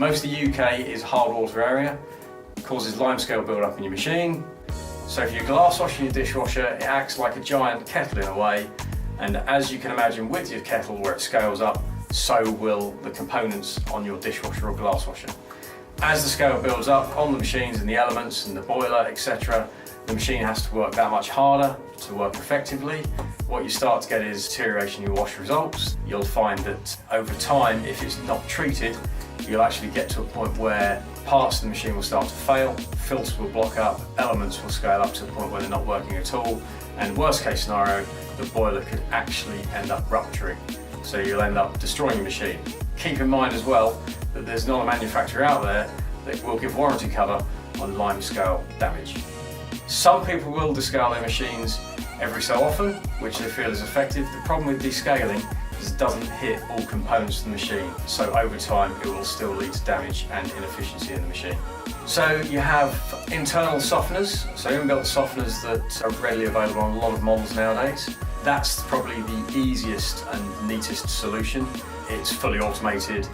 Most of the UK is a hard water area. It causes limescale build-up in your machine. So for your glass washer and your dishwasher, it acts like a giant kettle in a way. And as you can imagine with your kettle where it scales up, so will the components on your dishwasher or glass washer. As the scale builds up on the machines and the elements and the boiler, etc., the machine has to work that much harder to work effectively. What you start to get is deterioration in your wash results. You'll find that over time, if it's not treated, you'll actually get to a point where parts of the machine will start to fail, filters will block up, elements will scale up to the point where they're not working at all, and worst case scenario, the boiler could actually end up rupturing. So you'll end up destroying your machine. Keep in mind as well that there's not a manufacturer out there that will give warranty cover on limescale damage. Some people will descale their machines every so often, which they feel is effective. The problem with descaling is it doesn't hit all components of the machine, so over time it will still lead to damage and inefficiency in the machine. So you have internal softeners, so inbuilt softeners that are readily available on a lot of models nowadays. That's probably the easiest and neatest solution. It's fully automated,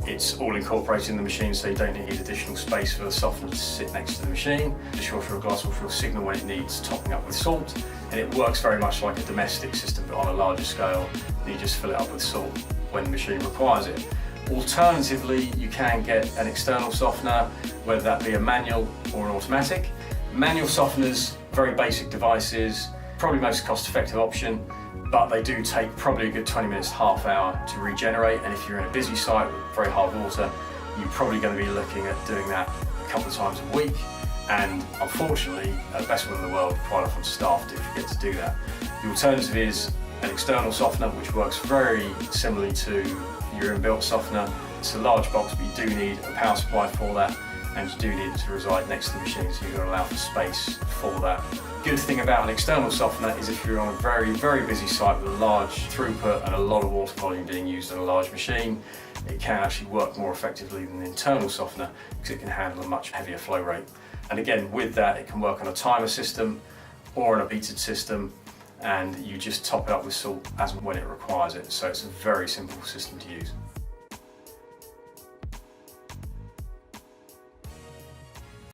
it's all incorporated in the machine, so you don't need additional space for the softener to sit next to the machine. The dishwasher or glass washer will signal when it needs topping up with salt, and it works very much like a domestic system but on a larger scale. You just fill it up with salt when the machine requires it. Alternatively, you can get an external softener, whether that be a manual or an automatic. Manual softeners, very basic devices, probably most cost-effective option, but they do take probably a good 20 minutes, half hour to regenerate, and if you're in a busy site with very hard water, you're probably going to be looking at doing that a couple of times a week, and unfortunately, at the best one in the world, quite often staff do forget to do that. The alternative is an external softener, which works very similarly to your inbuilt softener. It's a large box, but you do need a power supply for that, and you do need it to reside next to the machine, so you've got to allow for space for that. Good thing about an external softener is if you're on a very, very busy site with a large throughput and a lot of water volume being used on a large machine, it can actually work more effectively than the internal softener because it can handle a much heavier flow rate. And again, with that, it can work on a timer system or on a beaded system, and you just top it up with salt as and when it requires it. So it's a very simple system to use.